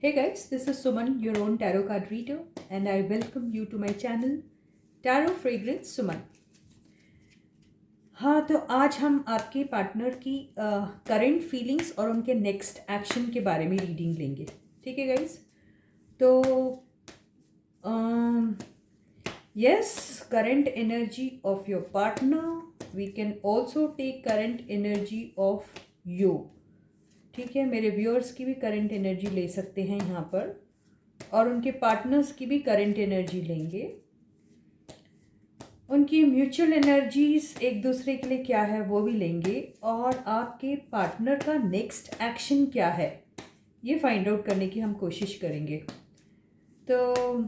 Hey guys, this is Suman, your own tarot card reader, and I welcome you to my channel Tarot Fragrance Suman. हाँ, तो आज हम आपके partner की current feelings और उनके नेक्स्ट एक्शन के बारे में रीडिंग लेंगे. ठीक है गाइस. तो yes, current energy of your partner. We can also take current energy of you. ठीक है, मेरे व्यूअर्स की भी करंट एनर्जी ले सकते हैं यहाँ पर, और उनके पार्टनर्स की भी करंट एनर्जी लेंगे. उनकी म्यूचुअल एनर्जीज एक दूसरे के लिए क्या है वो भी लेंगे, और आपके पार्टनर का नेक्स्ट एक्शन क्या है ये फाइंड आउट करने की हम कोशिश करेंगे. तो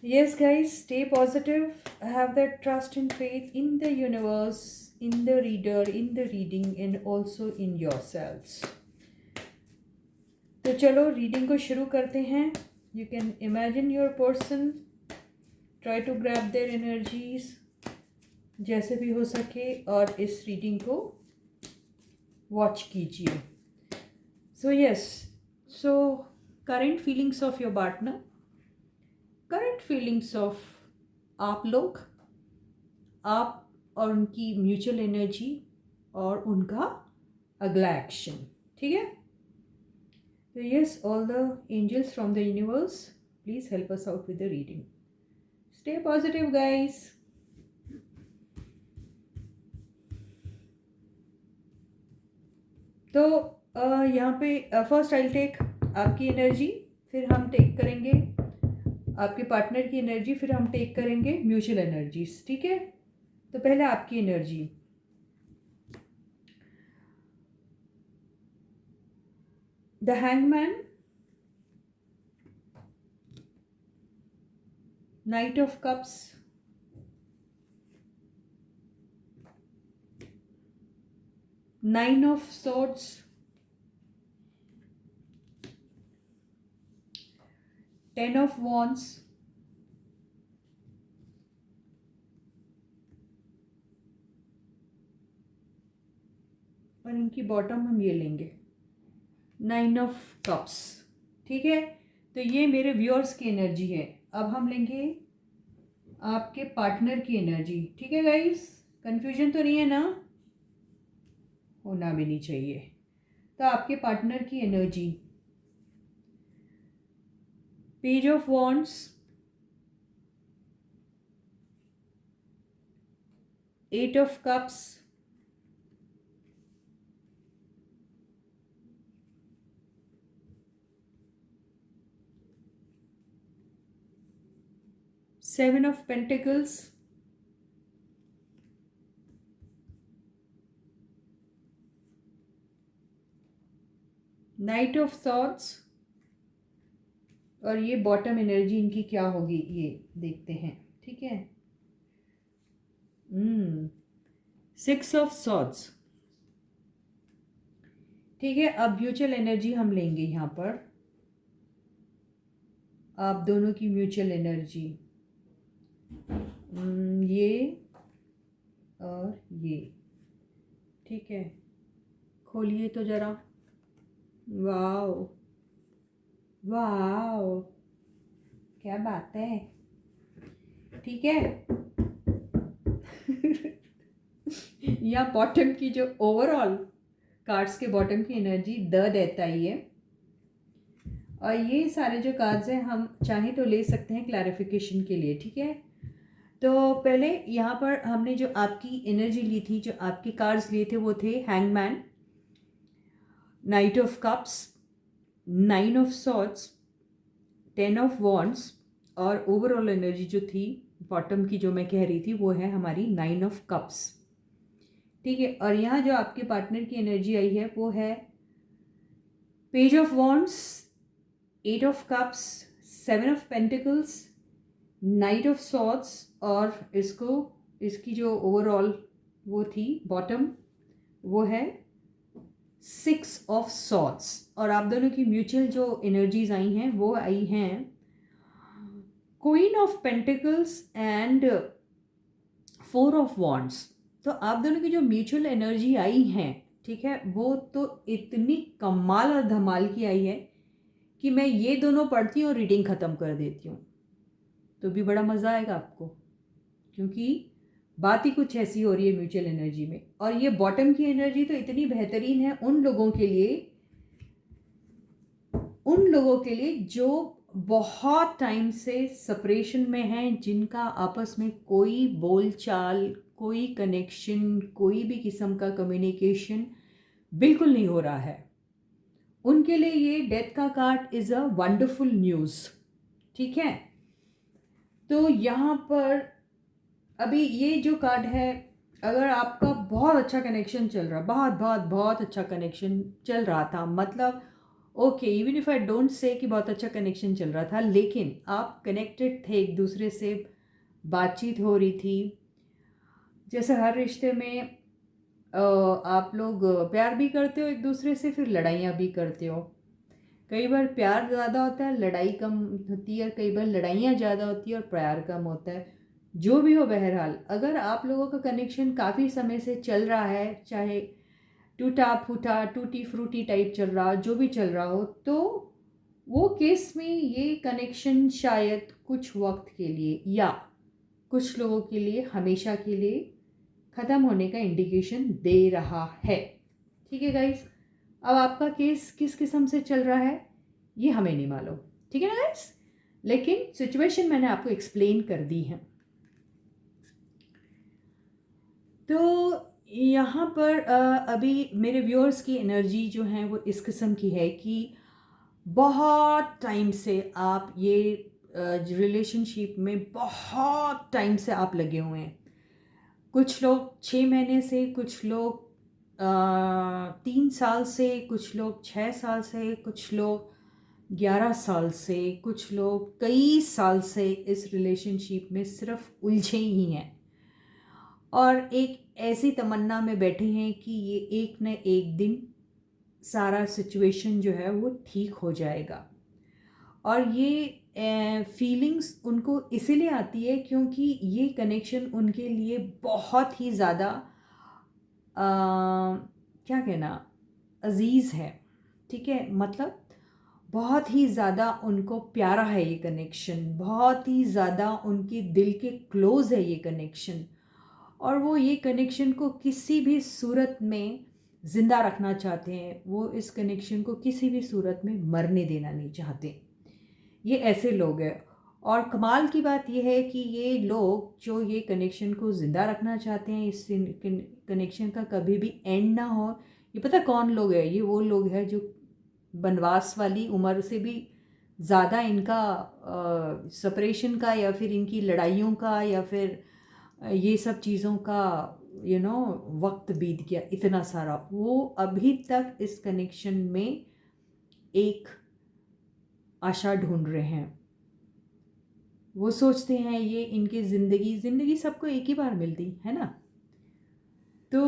yes guys, stay positive, have that trust and faith in the universe, in the reader, in the reading, and also in yourselves. तो चलो रीडिंग को शुरू करते हैं. You can imagine your person, try to grab their energies जैसे भी हो सके, और इस रीडिंग को वॉच कीजिए. So yes, so current feelings of your partner, current feelings of आप लोग, आप और उनकी म्यूचुअल एनर्जी और उनका अगला एक्शन. ठीक है. तो yes, all the angels from the universe, please help us out with the reading. Stay positive guys. तो यहाँ पे फर्स्ट आई टेक आपकी एनर्जी, फिर हम टेक करेंगे आपके पार्टनर की एनर्जी, फिर हम टेक करेंगे म्यूचुअल एनर्जीज. ठीक है. तो पहले आपकी energy. The hangman, night of cups, nine of swords, ten of wands, और इनकी बॉटम हम ये लेंगे, नाइन ऑफ कप्स. ठीक है. तो ये मेरे व्यूअर्स की एनर्जी है. अब हम लेंगे आपके पार्टनर की एनर्जी. ठीक है गाइस, कंफ्यूजन तो नहीं है ना, होना भी नहीं चाहिए. तो आपके पार्टनर की energy, page of wands, eight of cups, seven of pentacles, knight of thoughts, और ये बॉटम एनर्जी इनकी क्या होगी ये देखते हैं. ठीक है. Six of swords. ठीक है. अब म्यूचुअल एनर्जी हम लेंगे यहाँ पर, आप दोनों की म्यूचुअल एनर्जी, ये और ये. ठीक है. खोलिए तो जरा. वाओ वाओ, क्या बात है. ठीक है. यहाँ बॉटम की जो ओवरऑल कार्ड्स के बॉटम की एनर्जी द देता ही है, और ये सारे जो कार्ड्स हैं हम चाहें तो ले सकते हैं क्लैरिफिकेशन के लिए. ठीक है. तो पहले यहाँ पर हमने जो आपकी एनर्जी ली थी, जो आपके कार्ड्स लिए थे, वो थे hangman, night of cups, nine of swords, ten of wands, और ओवरऑल एनर्जी जो थी बॉटम की जो मैं कह रही थी वो है हमारी नाइन ऑफ कप्स. ठीक है. और यहाँ जो आपके पार्टनर की एनर्जी आई है वो है page of wands, eight of cups, seven of pentacles, knight of swords, और इसकी जो ओवरऑल वो थी बॉटम वो है सिक्स ऑफ सॉर्ड्स. और आप दोनों की म्यूचुअल जो एनर्जीज आई हैं वो आई हैं queen of pentacles and four of wands. तो आप दोनों की जो म्यूचुअल एनर्जी आई हैं, ठीक है, वो तो इतनी कमाल और धमाल की आई है कि मैं ये दोनों पढ़ती हूँ और रीडिंग ख़त्म कर देती हूँ, तो भी बड़ा मज़ा आएगा आपको, क्योंकि बात ही कुछ ऐसी हो रही है म्यूचुअल एनर्जी में। और ये बॉटम की एनर्जी तो इतनी बेहतरीन है उन लोगों के लिए जो बहुत टाइम से सेपरेशन में हैं, जिनका आपस में कोई बोलचाल, कोई कनेक्शन, कोई भी किस्म का कम्युनिकेशन बिल्कुल नहीं हो रहा है। उनके लिए ये डेथ का card is a wonderful news. ठीक है, तो यहाँ पर अभी ये जो कार्ड है, अगर आपका बहुत अच्छा कनेक्शन चल रहा, बहुत बहुत बहुत अच्छा कनेक्शन चल रहा था, मतलब okay, even if I don't say कि बहुत अच्छा कनेक्शन चल रहा था, लेकिन आप कनेक्टेड थे एक दूसरे से, बातचीत हो रही थी। जैसे हर रिश्ते में आप लोग प्यार भी करते हो एक दूसरे से, फिर लड़ाइयाँ भी करते हो। कई बार प्यार ज़्यादा होता है, लड़ाई कम होती है, और कई बार लड़ाइयाँ ज़्यादा होती है और प्यार कम होता है। जो भी हो, बहरहाल अगर आप लोगों का कनेक्शन काफ़ी समय से चल रहा है, चाहे टूटा फूटा, टूटी फ्रूटी टाइप चल रहा, जो भी चल रहा हो, तो वो केस में ये कनेक्शन शायद कुछ वक्त के लिए या कुछ लोगों के लिए हमेशा के लिए ख़त्म होने का इंडिकेशन दे रहा है। ठीक है गाइस, अब आपका केस किस किस्म से चल रहा है ये हमें नहीं मालूम, ठीक है ना गाइस, लेकिन सिचुएशन मैंने आपको एक्सप्लेन कर दी है। तो यहाँ पर अभी मेरे व्यूअर्स की एनर्जी जो है वो इस किस्म की है कि बहुत टाइम से आप ये रिलेशनशिप में बहुत टाइम से आप लगे हुए हैं। कुछ लोग 6 महीने से, कुछ लोग 3 साल से, कुछ लोग 6 साल से, कुछ लोग 11 साल से, कुछ लोग कई साल से इस रिलेशनशिप में सिर्फ उलझे ही हैं और एक ऐसी तमन्ना में बैठे हैं कि ये एक न एक दिन सारा सिचुएशन जो है वो ठीक हो जाएगा। और ये फीलिंग्स उनको इसीलिए आती है क्योंकि ये कनेक्शन उनके लिए बहुत ही ज़्यादा क्या कहना, अजीज़ है। ठीक है, मतलब बहुत ही ज़्यादा उनको प्यारा है ये कनेक्शन, बहुत ही ज़्यादा उनके दिल के क्लोज़ है ये कनेक्शन, और वो ये कनेक्शन को किसी भी सूरत में ज़िंदा रखना चाहते हैं। वो इस कनेक्शन को किसी भी सूरत में मरने देना नहीं चाहते। ये ऐसे लोग हैं। और कमाल की बात यह है कि ये लोग जो ये कनेक्शन को ज़िंदा रखना चाहते हैं, इस कनेक्शन का कभी भी एंड ना हो, ये पता कौन लोग हैं? ये वो लोग हैं जो वनवास वाली उम्र से भी ज़्यादा इनका सेपरेशन का या फिर इनकी लड़ाइयों का या फिर ये सब चीज़ों का वक्त बीत गया इतना सारा, वो अभी तक इस कनेक्शन में एक आशा ढूंढ रहे हैं। वो सोचते हैं ये इनकी ज़िंदगी सबको एक ही बार मिलती है ना। तो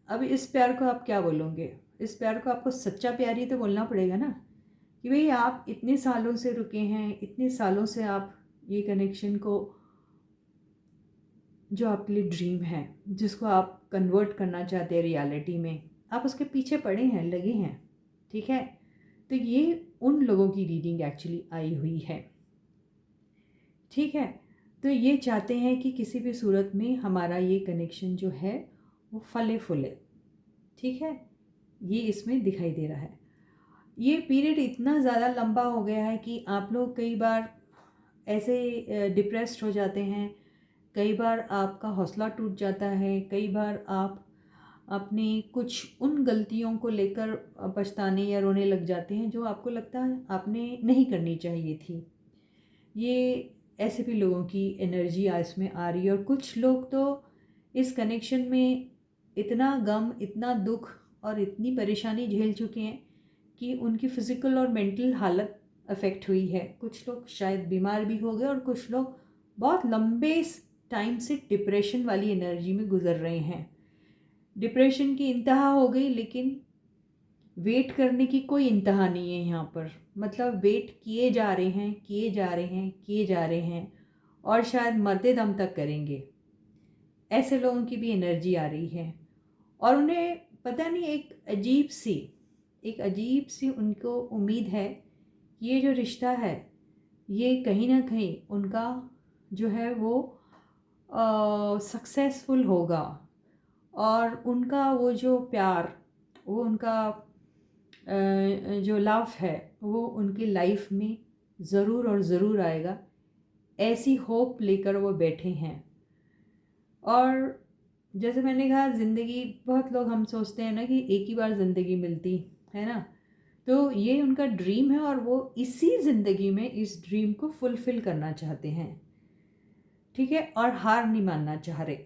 अब इस प्यार को आप क्या बोलोगे? इस प्यार को आपको सच्चा प्यार ही तो बोलना पड़ेगा ना, कि भाई आप इतने सालों से रुके हैं, इतने सालों से आप ये कनेक्शन को, जो आपके लिए ड्रीम है, जिसको आप कन्वर्ट करना चाहते हैं रियलिटी में, आप उसके पीछे पड़े हैं, लगे हैं। ठीक है, तो ये उन लोगों की रीडिंग एक्चुअली आई हुई है। ठीक है, तो ये चाहते हैं कि किसी भी सूरत में हमारा ये कनेक्शन जो है वो फले फूले। ठीक है, ये इसमें दिखाई दे रहा है। ये पीरियड इतना ज़्यादा लंबा हो गया है कि आप लोग कई बार ऐसे डिप्रेस्ड हो जाते हैं, कई बार आपका हौसला टूट जाता है, कई बार आप अपनी कुछ उन गलतियों को लेकर पछताने या रोने लग जाते हैं जो आपको लगता है आपने नहीं करनी चाहिए थी। ये ऐसे भी लोगों की एनर्जी आज में आ रही है। और कुछ लोग तो इस कनेक्शन में इतना गम, इतना दुख और इतनी परेशानी झेल चुके हैं कि उनकी फ़िज़िकल और मेंटल हालत अफेक्ट हुई है। कुछ लोग शायद बीमार भी हो गए और कुछ लोग बहुत लंबे टाइम से डिप्रेशन वाली एनर्जी में गुजर रहे हैं। डिप्रेशन की इंतहा हो गई, लेकिन वेट करने की कोई इंतहा नहीं है यहाँ पर। मतलब वेट किए जा रहे हैं, किए जा रहे हैं, किए जा रहे हैं, और शायद मरते दम तक करेंगे। ऐसे लोगों की भी एनर्जी आ रही है और उन्हें पता नहीं एक अजीब सी उनको उम्मीद है ये जो रिश्ता है ये कहीं ना कहीं उनका जो है वो सक्सेसफुल होगा, और उनका वो जो प्यार, वो उनका जो लव है वो उनकी लाइफ में ज़रूर और ज़रूर आएगा। ऐसी होप लेकर वो बैठे हैं। और जैसे मैंने कहा, ज़िंदगी, बहुत लोग हम सोचते हैं ना कि एक ही बार ज़िंदगी मिलती है ना, तो ये उनका ड्रीम है और वो इसी ज़िंदगी में इस ड्रीम को फुलफ़िल करना चाहते हैं। ठीक है, और हार नहीं मानना चाह रहे।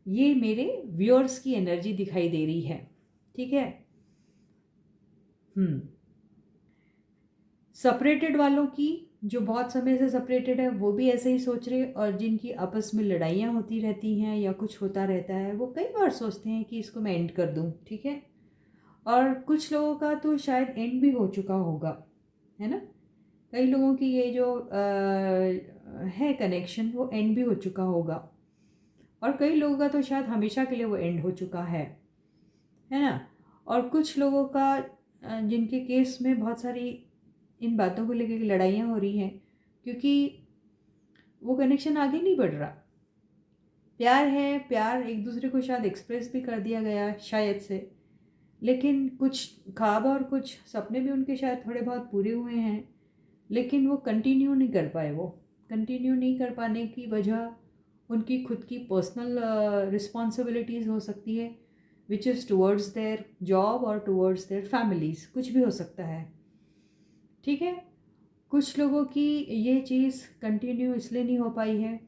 ये मेरे व्यूअर्स की एनर्जी दिखाई दे रही है। ठीक है। सेपरेटेड वालों की, जो बहुत समय से सेपरेटेड है, वो भी ऐसे ही सोच रहे, और जिनकी आपस में लड़ाइयाँ होती रहती हैं या कुछ होता रहता है, वो कई बार सोचते हैं कि इसको मैं एंड कर दूँ। ठीक है। और कुछ लोगों का तो शायद एंड भी हो चुका होगा, है ना। कई लोगों की ये जो है कनेक्शन, वो एंड भी हो चुका होगा, और कई लोगों का तो शायद हमेशा के लिए वो एंड हो चुका है ना। और कुछ लोगों का जिनके केस में बहुत सारी इन बातों को लेकर लड़ाइयाँ हो रही हैं, क्योंकि वो कनेक्शन आगे नहीं बढ़ रहा। प्यार है, प्यार एक दूसरे को शायद एक्सप्रेस भी कर दिया गया शायद से, लेकिन कुछ ख्वाब और कुछ सपने भी उनके शायद थोड़े बहुत पूरे हुए हैं, लेकिन वो कंटिन्यू नहीं कर पाए। वो कंटिन्यू नहीं कर पाने की वजह उनकी खुद की पर्सनल रिस्पॉन्सिबिलिटीज़ हो सकती है, which is towards their job और टूवर्ड्स देयर फैमिलीज़, कुछ भी हो सकता है। ठीक है। कुछ लोगों की ये चीज़ कंटिन्यू इसलिए नहीं हो पाई है,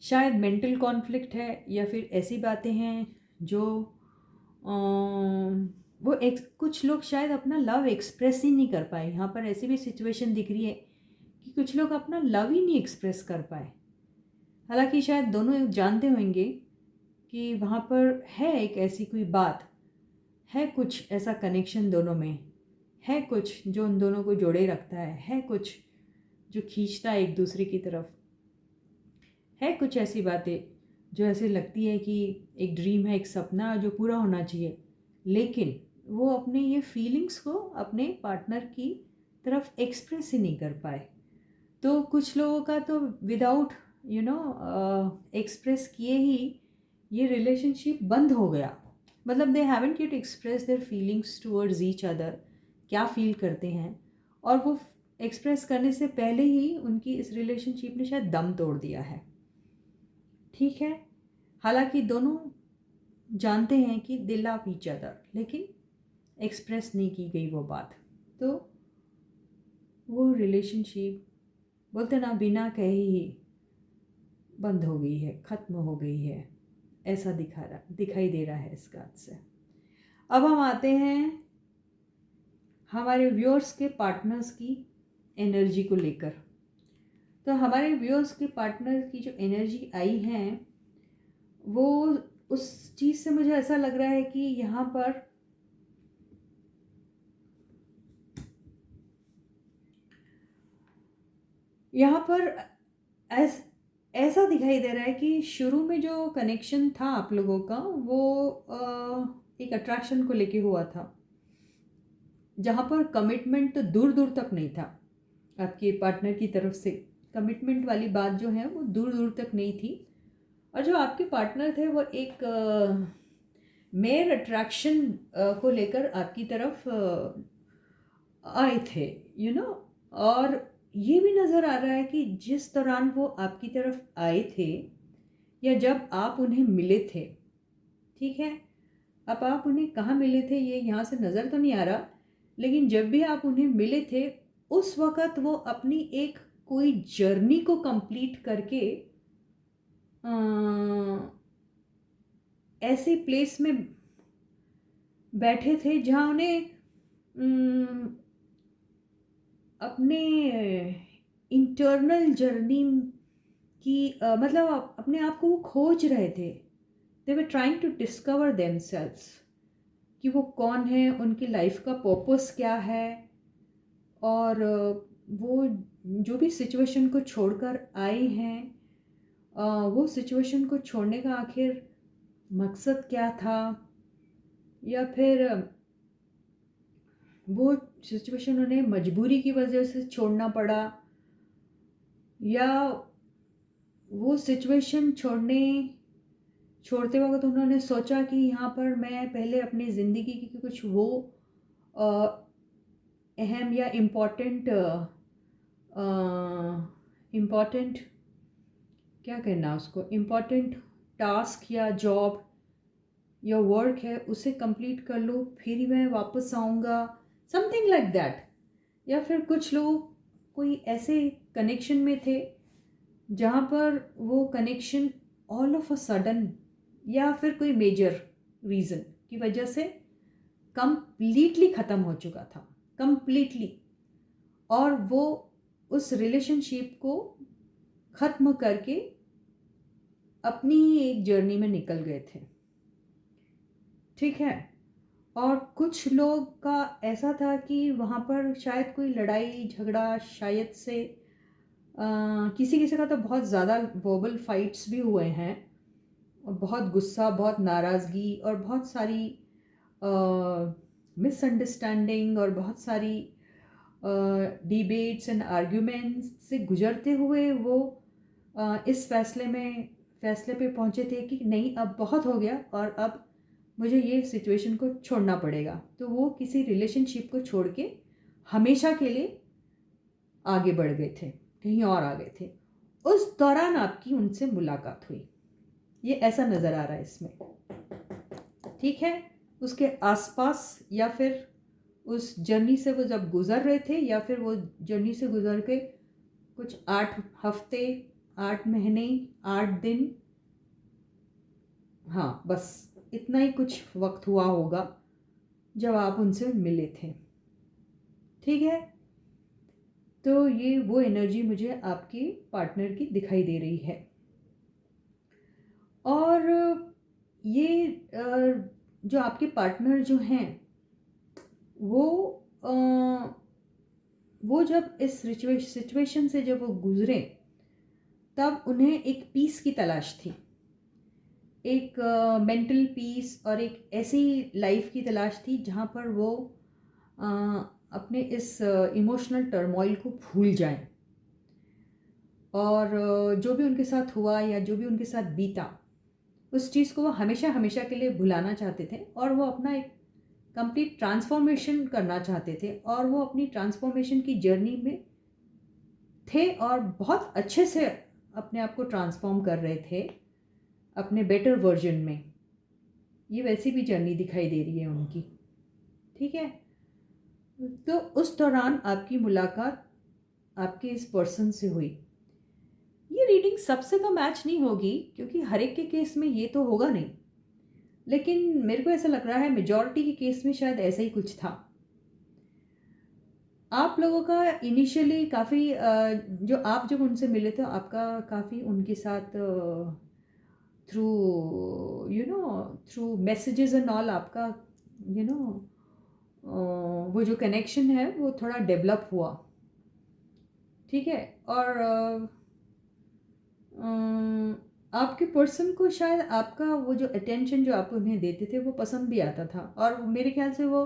शायद मेंटल कॉन्फ्लिक्ट है, या फिर ऐसी बातें हैं जो कुछ लोग शायद अपना लव एक्सप्रेस ही नहीं कर पाए। यहाँ पर ऐसी भी सिचुएशन दिख रही है कि कुछ लोग अपना लव ही नहीं एक्सप्रेस कर पाए। हालांकि शायद दोनों जानते होंगे कि वहाँ पर है एक ऐसी कोई बात है, कुछ ऐसा कनेक्शन दोनों में है, कुछ जो उन दोनों को जोड़े रखता है कुछ जो खींचता है एक दूसरे की तरफ, है कुछ ऐसी बातें जो ऐसे लगती है कि एक ड्रीम है, एक सपना जो पूरा होना चाहिए, लेकिन वो अपने ये फीलिंग्स को अपने पार्टनर की तरफ एक्सप्रेस ही नहीं कर पाए। तो कुछ लोगों का तो विदाउट एक्सप्रेस किए ही ये रिलेशनशिप बंद हो गया। मतलब they haven't yet express their feelings towards each other, क्या फील करते हैं, और वो एक्सप्रेस करने से पहले ही उनकी इस रिलेशनशिप ने शायद दम तोड़ दिया है। ठीक है। हालांकि दोनों जानते हैं कि दे लव ईच अदर, लेकिन एक्सप्रेस नहीं की गई वो बात, तो वो रिलेशनशिप, बोलते ना, बिना कहे ही बंद हो गई है, ख़त्म हो गई है, ऐसा दिखाई दे रहा है इस बात से। अब हम आते हैं हमारे व्यूअर्स के पार्टनर्स की एनर्जी को लेकर। तो हमारे व्यूअर्स के पार्टनर की जो एनर्जी आई है, वो उस चीज़ से मुझे ऐसा लग रहा है कि यहाँ पर ऐसा दिखाई दे रहा है कि शुरू में जो कनेक्शन था आप लोगों का, वो एक अट्रैक्शन को लेके हुआ था, जहाँ पर कमिटमेंट तो दूर दूर तक नहीं था। आपके पार्टनर की तरफ से कमिटमेंट वाली बात जो है वो दूर दूर तक नहीं थी, और जो आपके पार्टनर थे वो एक मेयर अट्रैक्शन को लेकर आपकी तरफ आए थे, और ये भी नज़र आ रहा है कि जिस दौरान वो आपकी तरफ आए थे, या जब आप उन्हें मिले थे, ठीक है, अब आप उन्हें कहाँ मिले थे ये यहाँ से नज़र तो नहीं आ रहा, लेकिन जब भी आप उन्हें मिले थे, उस वक़्त वो अपनी एक कोई जर्नी को कंप्लीट करके ऐसे प्लेस में बैठे थे जहाँ उन्हें अपने इंटरनल जर्नी की मतलब अपने आप को वो खोज रहे थे। They were trying to discover themselves, कि वो कौन है, उनकी लाइफ का पर्पस क्या है, और वो जो भी सिचुएशन को छोड़कर आए हैं, वो सिचुएशन को छोड़ने का आखिर मकसद क्या था, या फिर वो सिचुएशन उन्हें मजबूरी की वजह से छोड़ना पड़ा, या वो सिचुएशन छोड़ते वक़्त उन्होंने सोचा कि यहाँ पर मैं पहले अपनी ज़िंदगी की कुछ वो अ, अहम या इम्पोर्टेंट क्या कहना उसको, इम्पोर्टेंट टास्क या जॉब या वर्क है उसे कंप्लीट कर लो, फिर ही मैं वापस आऊँगा, समथिंग लाइक दैट। या फिर कुछ लोग कोई ऐसे कनेक्शन में थे जहाँ पर वो connection all of a sudden या फिर कोई मेजर रीज़न की वजह से कंप्लीटली ख़त्म हो चुका था, कंप्लीटली। और वो उस रिलेशनशिप को ख़त्म करके अपनी ही एक जर्नी में निकल गए थे, ठीक है। और कुछ लोग का ऐसा था कि वहाँ पर शायद कोई लड़ाई झगड़ा शायद से किसी किसी का तो बहुत ज़्यादा वर्बल फाइट्स भी हुए हैं, और बहुत गुस्सा, बहुत नाराज़गी और बहुत सारी मिसअंडरस्टैंडिंग और बहुत सारी डिबेट्स एंड आर्ग्यूमेंट्स से गुजरते हुए वो इस फैसले पे पहुँचे थे कि नहीं, अब बहुत हो गया और अब मुझे ये सिचुएशन को छोड़ना पड़ेगा। तो वो किसी रिलेशनशिप को छोड़ के हमेशा के लिए आगे बढ़ गए थे, कहीं और आ गए थे। उस दौरान आपकी उनसे मुलाकात हुई, ये ऐसा नज़र आ रहा है इसमें, ठीक है। उसके आसपास या फिर उस जर्नी से वो जब गुज़र रहे थे, या फिर वो जर्नी से गुज़र के कुछ 8 हफ्ते, 8 महीने, 8 दिन, हाँ बस इतना ही कुछ वक्त हुआ होगा जब आप उनसे मिले थे, ठीक है। तो ये वो एनर्जी मुझे आपके पार्टनर की दिखाई दे रही है। और ये जो आपके पार्टनर जो हैं वो वो जब इस सिचुएशन से जब वो गुजरे, तब उन्हें एक पीस की तलाश थी, एक मेंटल पीस और एक ऐसी लाइफ की तलाश थी जहाँ पर वो अ, अपने इस इमोशनल टर्मोइल को भूल जाएं, और जो भी उनके साथ हुआ या जो भी उनके साथ बीता, उस चीज़ को वो हमेशा हमेशा के लिए भुलाना चाहते थे, और वो अपना एक कंप्लीट ट्रांसफॉर्मेशन करना चाहते थे, और वो अपनी ट्रांसफॉर्मेशन की जर्नी में थे और बहुत अच्छे से अपने आप को ट्रांसफॉर्म कर रहे थे अपने बेटर वर्जन में। ये वैसी भी जर्नी दिखाई दे रही है उनकी, ठीक है। तो उस दौरान आपकी मुलाकात आपके इस पर्सन से हुई। ये रीडिंग सबसे तो मैच नहीं होगी क्योंकि हर एक के केस में ये तो होगा नहीं, लेकिन मेरे को ऐसा लग रहा है मेजॉरिटी के केस में शायद ऐसा ही कुछ था। आप लोगों का इनिशियली काफ़ी जो आप जब उनसे मिले थे आपका काफ़ी उनके साथ through through messages and all आपका यू नो वो जो कनेक्शन है वो थोड़ा डेवलप हुआ, ठीक है। और आपके पर्सन को शायद आपका वो जो अटेंशन जो आप उन्हें देते थे वो पसंद भी आता था, और मेरे ख्याल से वो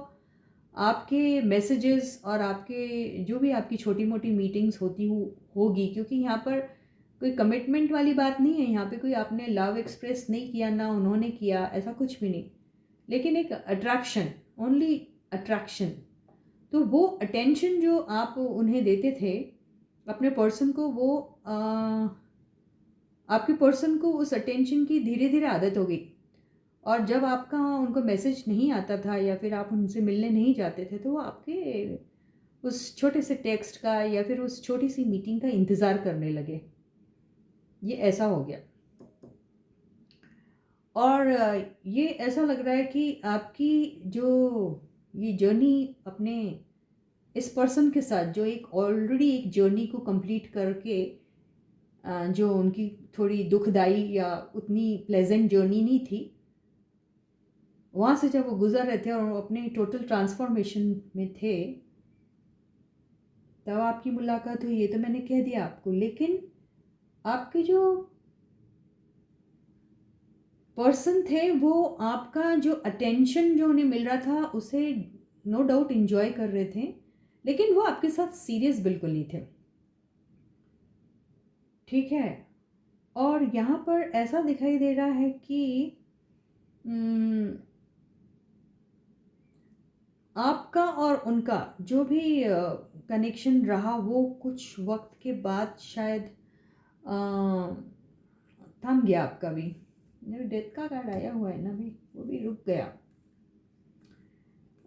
आपके मैसेजेस और आपके जो भी आपकी छोटी मोटी मीटिंग्स होगी, क्योंकि यहाँ पर कोई कमिटमेंट वाली बात नहीं है, यहाँ पे कोई आपने लव एक्सप्रेस नहीं किया, ना उन्होंने किया, ऐसा कुछ भी नहीं, लेकिन एक अट्रैक्शन, ओनली अट्रैक्शन। तो वो अटेंशन जो आप उन्हें देते थे अपने पर्सन को, वो आपके पर्सन को उस अटेंशन की धीरे धीरे आदत हो गई, और जब आपका उनको मैसेज नहीं आता था या फिर आप उनसे मिलने नहीं जाते थे, तो वो आपके उस छोटे से टेक्स्ट का या फिर उस छोटी सी मीटिंग का इंतज़ार करने लगे। ये ऐसा हो गया। और ये ऐसा लग रहा है कि आपकी जो ये जर्नी अपने इस पर्सन के साथ, जो एक ऑलरेडी एक जर्नी को कंप्लीट करके जो उनकी थोड़ी दुखदाई या उतनी प्लेजेंट जर्नी नहीं थी, वहाँ से जब वो गुजर रहे थे और वो अपने टोटल ट्रांसफॉर्मेशन में थे, तब आपकी मुलाकात हुई। ये तो मैंने कह दिया आपको, लेकिन आपके जो पर्सन थे वो आपका जो अटेंशन जो उन्हें मिल रहा था उसे नो डाउट इंजॉय कर रहे थे, लेकिन वो आपके साथ सीरियस बिल्कुल नहीं थे। ठीक है। और यहाँ पर ऐसा दिखाई दे रहा है कि आपका और उनका जो भी कनेक्शन रहा वो कुछ वक्त के बाद शायद थम गया आपका भी। डेथ का कार्ड आया हुआ है ना भी, वो भी रुक गया।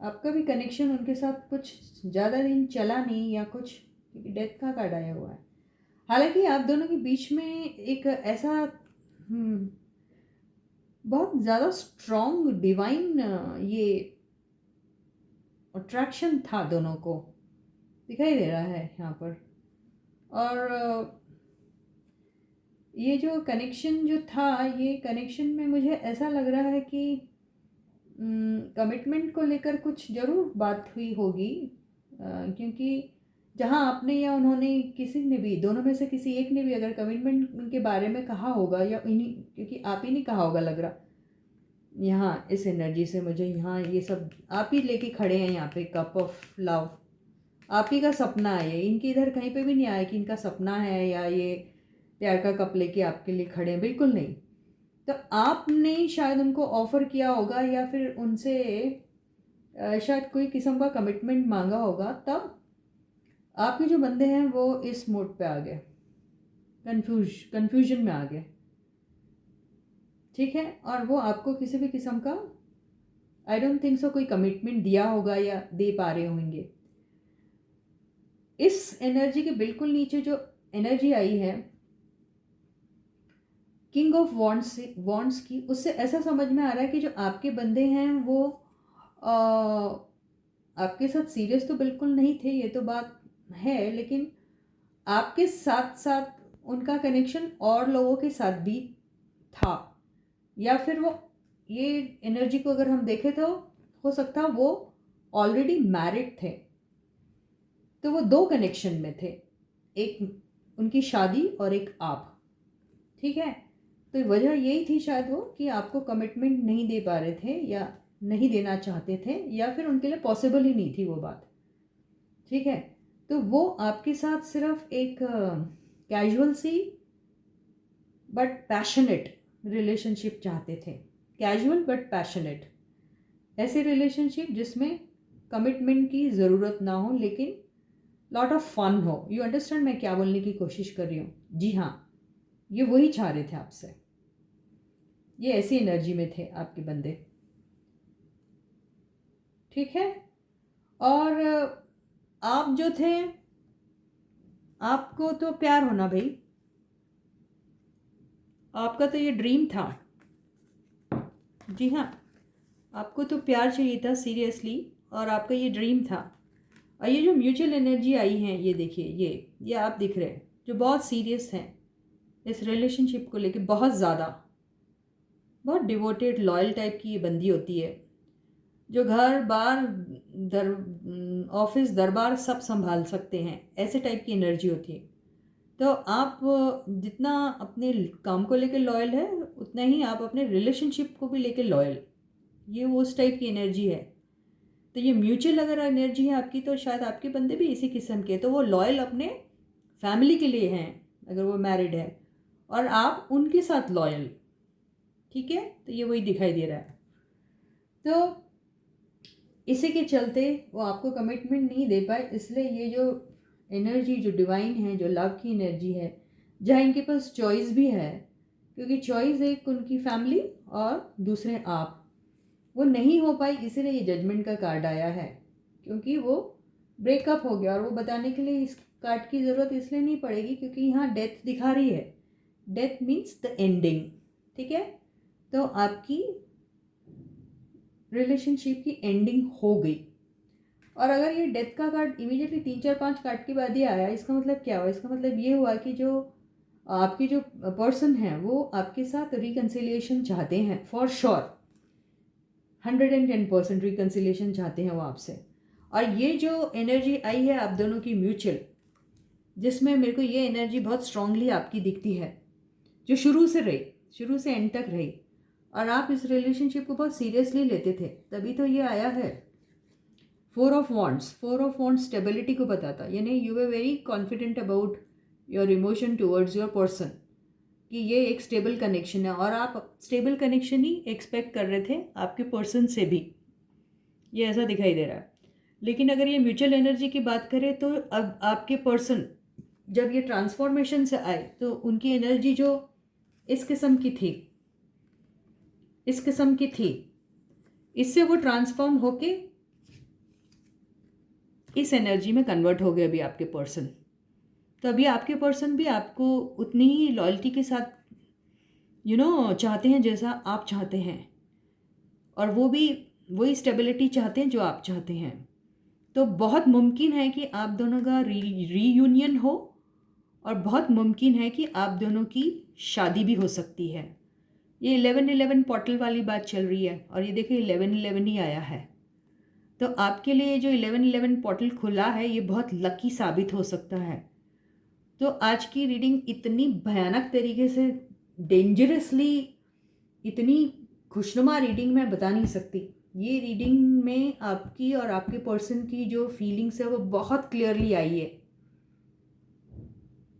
आपका भी कनेक्शन उनके साथ कुछ ज़्यादा दिन चला नहीं या कुछ, क्योंकि डेथ का कार्ड आया हुआ है। हालांकि आप दोनों के बीच में एक ऐसा बहुत ज़्यादा स्ट्रॉन्ग डिवाइन ये अट्रैक्शन था दोनों को, दिखाई दे रहा है यहाँ पर। और ये जो कनेक्शन जो था, ये कनेक्शन में मुझे ऐसा लग रहा है कि कमिटमेंट को लेकर कुछ ज़रूर बात हुई होगी, क्योंकि जहाँ आपने या उन्होंने, किसी ने भी, दोनों में से किसी एक ने भी अगर कमिटमेंट के बारे में कहा होगा, या इन्हीं, क्योंकि आप ही ने कहा होगा लग रहा यहाँ इस एनर्जी से मुझे, यहाँ ये सब आप ही लेके खड़े हैं यहाँ पे, कप ऑफ लव आप ही का सपना है ये। इनके इधर कहीं पे भी नहीं आया कि इनका सपना है या ये प्यार का कप लेके आपके लिए खड़े हैं, बिल्कुल नहीं। तो आपने शायद उनको ऑफ़र किया होगा या फिर उनसे शायद कोई किस्म का कमिटमेंट मांगा होगा, तब आपके जो बंदे हैं वो इस मोड पे आ गए, कन्फ्यूजन में आ गए। ठीक है। और वो आपको किसी भी किस्म का, आई डोंट थिंक सो, कोई कमिटमेंट दिया होगा या दे पा रहे होंगे। इस एनर्जी के बिल्कुल नीचे जो एनर्जी आई है किंग ऑफ वॉन्ड्स की, उससे ऐसा समझ में आ रहा है कि जो आपके बंदे हैं वो आपके साथ सीरियस तो बिल्कुल नहीं थे, ये तो बात है, लेकिन आपके साथ साथ उनका कनेक्शन और लोगों के साथ भी था। या फिर वो, ये एनर्जी को अगर हम देखें तो हो सकता वो ऑलरेडी मैरिड थे, तो वो दो कनेक्शन में थे, एक उनकी शादी और एक आप। ठीक है। तो वजह यही थी शायद वो कि आपको कमिटमेंट नहीं दे पा रहे थे या नहीं देना चाहते थे, या फिर उनके लिए पॉसिबल ही नहीं थी वो बात। ठीक है। तो वो आपके साथ सिर्फ एक कैजुअल सी बट पैशनेट रिलेशनशिप चाहते थे। कैजुअल बट पैशनेट, ऐसे रिलेशनशिप जिसमें कमिटमेंट की ज़रूरत ना हो, लेकिन लॉट ऑफ फन हो। यू अंडरस्टैंड मैं क्या बोलने की कोशिश कर रही हूँ? जी हाँ, ये वही चाह रहे थे आपसे। ये ऐसी एनर्जी में थे आपके बंदे। ठीक है। और आप जो थे, आपको तो प्यार होना भाई, आपका तो ये ड्रीम था। जी हाँ, आपको तो प्यार चाहिए था सीरियसली, और आपका ये ड्रीम था। और ये जो म्यूचुअल एनर्जी आई है, ये देखिए, ये आप दिख रहे हैं जो बहुत सीरियस हैं इस रिलेशनशिप को लेके, बहुत ज़्यादा, बहुत डिवोटेड लॉयल टाइप की ये बंदी होती है, जो घर बार ऑफिस दरबार सब संभाल सकते हैं, ऐसे टाइप की एनर्जी होती है। तो आप जितना अपने काम को लेकर लॉयल है, उतना ही आप अपने रिलेशनशिप को भी लेकर लॉयल, ये वो उस टाइप की एनर्जी है। तो ये म्यूचुअल अगर एनर्जी है आपकी, तो शायद आपके बंदे भी इसी किस्म के, तो वो लॉयल अपने फैमिली के लिए हैं अगर वो मैरिड है, और आप उनके साथ लॉयल। ठीक है। तो ये वही दिखाई दे रहा है। तो इसी के चलते वो आपको कमिटमेंट नहीं दे पाए, इसलिए ये जो एनर्जी जो डिवाइन है, जो लव की एनर्जी है, जहाँ इनके पास चॉइस भी है, क्योंकि चॉइस एक उनकी फैमिली और दूसरे आप, वो नहीं हो पाई, इसीलिए ये जजमेंट का कार्ड आया है, क्योंकि वो ब्रेकअप हो गया। और वो बताने के लिए इस कार्ड की ज़रूरत इसलिए नहीं पड़ेगी क्योंकि यहाँ डेथ दिखा रही है। Death means the ending. ठीक है। तो आपकी रिलेशनशिप की एंडिंग हो गई। और अगर ये डेथ का कार्ड इमीडिएटली 3 4 5 कार्ड के बाद ही आया, इसका मतलब क्या हुआ? इसका मतलब ये हुआ कि जो आपकी जो पर्सन है वो आपके साथ रिकन्सिलिएशन चाहते हैं, फॉर श्योर 110% रिकन्सिलिएशन चाहते हैं वो आपसे। और ये जो एनर्जी आई है आप दोनों की म्यूचुअल, जिसमें मेरे को ये एनर्जी बहुत स्ट्रांगली आपकी दिखती है, जो शुरू से रही, शुरू से एंड तक रही, और आप इस रिलेशनशिप को बहुत सीरियसली लेते थे, तभी तो ये आया है। फोर ऑफ वॉन्ड्स स्टेबिलिटी को बताता, यानी you are very confident about your emotion towards your person, कि ये एक स्टेबल कनेक्शन है और आप स्टेबल कनेक्शन ही एक्सपेक्ट कर रहे थे आपके पर्सन से भी, ये ऐसा दिखाई दे रहा है। लेकिन अगर ये म्यूचुअल एनर्जी की बात करें तो अब आपके पर्सन जब ये ट्रांसफॉर्मेशन से आए तो उनकी एनर्जी जो इस किस्म की थी, इस किस्म की थी, इससे वो ट्रांसफॉर्म होके इस एनर्जी में कन्वर्ट हो गए अभी आपके पर्सन। तो अभी आपके पर्सन भी आपको उतनी ही लॉयल्टी के साथ चाहते हैं जैसा आप चाहते हैं, और वो भी वही स्टेबिलिटी चाहते हैं जो आप चाहते हैं। तो बहुत मुमकिन है कि आप दोनों का रीयूनियन हो, और बहुत मुमकिन है कि आप दोनों की शादी भी हो सकती है। ये 11-11 पोर्टल वाली बात चल रही है, और ये देखिए 11-11 ही आया है। तो आपके लिए जो 11-11 पोर्टल खुला है ये बहुत लकी साबित हो सकता है। तो आज की रीडिंग इतनी भयानक तरीके से, डेंजरसली, इतनी खुशनुमा रीडिंग मैं बता नहीं सकती। ये रीडिंग में आपकी और आपके पर्सन की जो फीलिंग्स है वो बहुत क्लियरली आई है।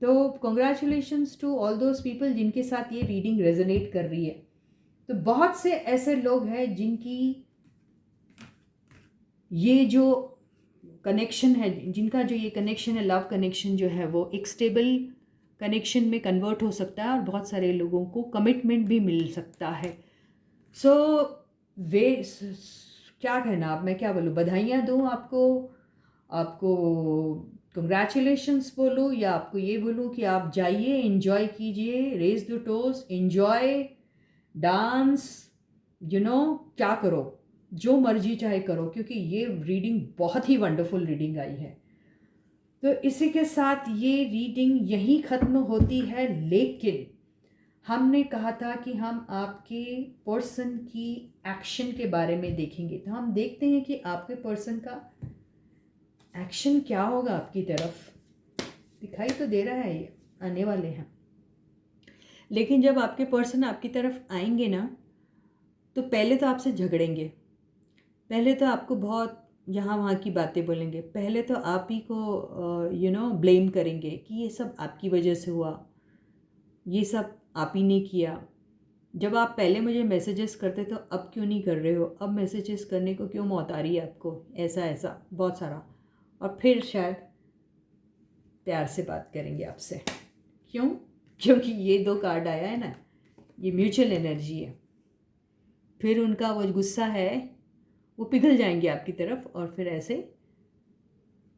तो congratulations to all those people जिनके साथ ये रीडिंग रेजोनेट कर रही है। तो बहुत से ऐसे लोग हैं जिनकी ये जो कनेक्शन है, जिनका जो ये कनेक्शन है, लव कनेक्शन जो है वो एक स्टेबल कनेक्शन में कन्वर्ट हो सकता है, और बहुत सारे लोगों को कमिटमेंट भी मिल सकता है। सो वे क्या कहना, अब मैं क्या बोलूँ, बधाइयाँ दूँ आपको, आपको कंग्रेचुलेशंस बोलूँ, या आपको ये बोलूँ कि आप जाइए, एंजॉय कीजिए, raise the toast, enjoy, dance, क्या करो, जो मर्जी चाहे करो, क्योंकि ये रीडिंग बहुत ही वंडरफुल रीडिंग आई है। तो इसी के साथ ये रीडिंग यहीं ख़त्म होती है, लेकिन हमने कहा था कि हम आपके पर्सन की एक्शन के बारे में देखेंगे। तो हम देखते हैं कि आपके पर्सन का एक्शन क्या होगा आपकी तरफ। दिखाई तो दे रहा है ये आने वाले हैं, लेकिन जब आपके पर्सन आपकी तरफ आएंगे ना, तो पहले तो आपसे झगड़ेंगे, पहले तो आपको बहुत यहाँ वहाँ की बातें बोलेंगे, पहले तो आप ही को ब्लेम करेंगे कि ये सब आपकी वजह से हुआ, ये सब आप ही ने किया। जब आप पहले मुझे मैसेजेस करते तो अब क्यों नहीं कर रहे हो, अब मैसेजेस करने को क्यों मौत आ रही है आपको, ऐसा ऐसा बहुत सारा। और फिर शायद प्यार से बात करेंगे आपसे। क्यों? क्योंकि ये 2 कार्ड आया है ना, ये म्यूचुअल एनर्जी है। फिर उनका वो गुस्सा है वो पिघल जाएंगे आपकी तरफ, और फिर ऐसे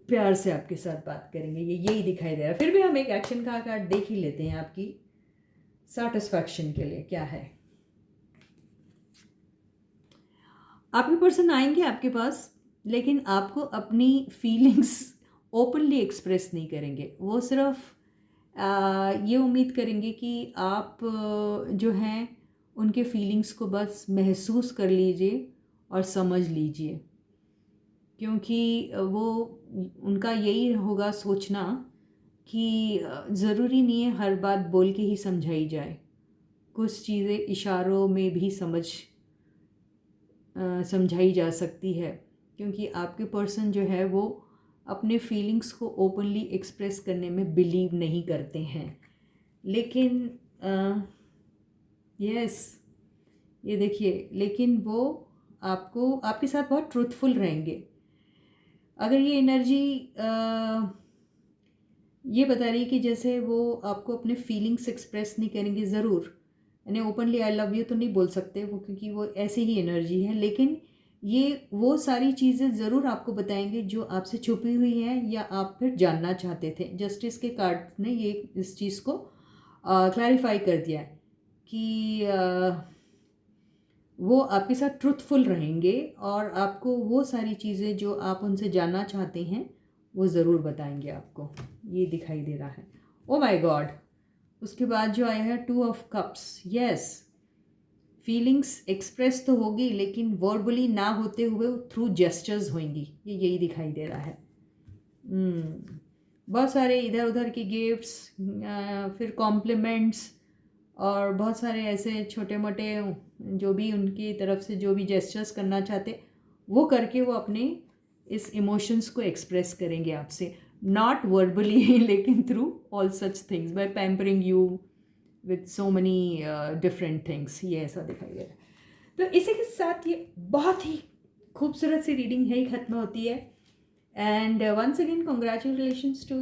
प्यार से आपके साथ बात करेंगे, ये यही दिखाई दे रहा है। फिर भी हम एक एक्शन का कार्ड देख ही लेते हैं आपकी सेटिस्फैक्शन के लिए क्या है। आपके पर्सन आएंगे आपके पास, लेकिन आपको अपनी फीलिंग्स ओपनली एक्सप्रेस नहीं करेंगे। वो सिर्फ ये उम्मीद करेंगे कि आप जो हैं उनके फीलिंग्स को बस महसूस कर लीजिए और समझ लीजिए, क्योंकि वो उनका यही होगा सोचना कि ज़रूरी नहीं है हर बात बोल के ही समझाई जाए, कुछ चीज़ें इशारों में भी समझाई जा सकती है। क्योंकि आपके पर्सन जो है वो अपने फीलिंग्स को ओपनली एक्सप्रेस करने में बिलीव नहीं करते हैं, लेकिन यस, ये देखिए, लेकिन वो आपके साथ बहुत ट्रूथफुल रहेंगे। अगर ये एनर्जी ये बता रही है कि जैसे वो आपको अपने फीलिंग्स एक्सप्रेस नहीं करेंगे, ज़रूर यानी ओपनली आई लव यू तो नहीं बोल सकते वो, क्योंकि वो ऐसी ही एनर्जी है, लेकिन ये वो सारी चीज़ें ज़रूर आपको बताएंगे जो आपसे छुपी हुई हैं या आप फिर जानना चाहते थे। जस्टिस के कार्ड ने ये इस चीज़ को क्लैरिफाई कर दिया है कि वो आपके साथ ट्रुथफुल रहेंगे, और आपको वो सारी चीज़ें जो आप उनसे जानना चाहते हैं वो ज़रूर बताएंगे आपको, ये दिखाई दे रहा है। ओ माय गॉड, उसके बाद जो आया है 2 of cups. Yes, feelings express तो होगी, लेकिन वर्बली ना होते हुए थ्रू जेस्चर्स होंगी, ये यही दिखाई दे रहा है। बहुत सारे इधर उधर के गिफ्ट्स, फिर कॉम्प्लीमेंट्स, और बहुत सारे ऐसे छोटे मोटे जो भी उनकी तरफ से जो भी जेस्चर्स करना चाहते वो करके वो अपने इस इमोशंस को एक्सप्रेस करेंगे आपसे, नॉट वर्बली लेकिन through all such things, by pampering you with so many different things. ये ऐसा दिखाई दे रहा है। तो इसी के साथ ये बहुत ही खूबसूरत सी रीडिंग है ख़त्म होती है। And once again congratulations to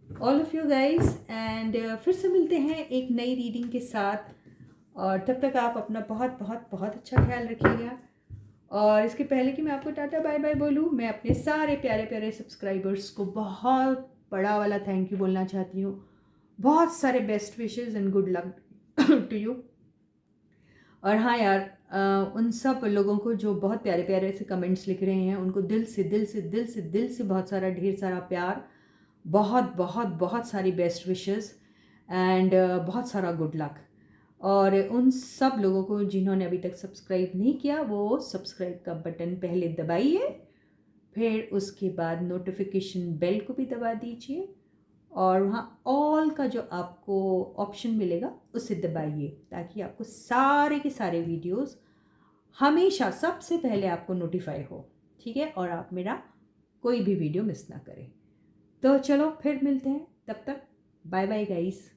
all of you guys. And फिर से मिलते हैं एक नई रीडिंग के साथ, और तब तक आप अपना बहुत बहुत बहुत अच्छा ख्याल रखिएगा। और इसके पहले कि मैं आपको टाटा बाय बाय बोलूँ, मैं अपने सारे प्यारे प्यारे सब्सक्राइबर्स को बहुत बड़ा वाला थैंक यू बोलना चाहती हूँ। बहुत सारे best wishes and good luck to you. और हाँ यार, उन सब लोगों को जो बहुत प्यारे प्यारे से कमेंट्स लिख रहे हैं, उनको दिल से दिल से दिल से दिल से बहुत सारा ढेर सारा प्यार, बहुत बहुत बहुत सारी बेस्ट विशेस एंड बहुत सारा गुड लक। और उन सब लोगों को जिन्होंने अभी तक सब्सक्राइब नहीं किया, वो सब्सक्राइब का बटन पहले दबाइए, फिर उसके बाद नोटिफिकेशन बेल को भी दबा दीजिए, और वहाँ ऑल का जो आपको ऑप्शन मिलेगा उसे दबाइए, ताकि आपको सारे के सारे वीडियोस हमेशा सबसे पहले आपको नोटिफाई हो, ठीक है, और आप मेरा कोई भी वीडियो मिस ना करें। तो चलो फिर मिलते हैं, तब तक बाय बाय गाइस।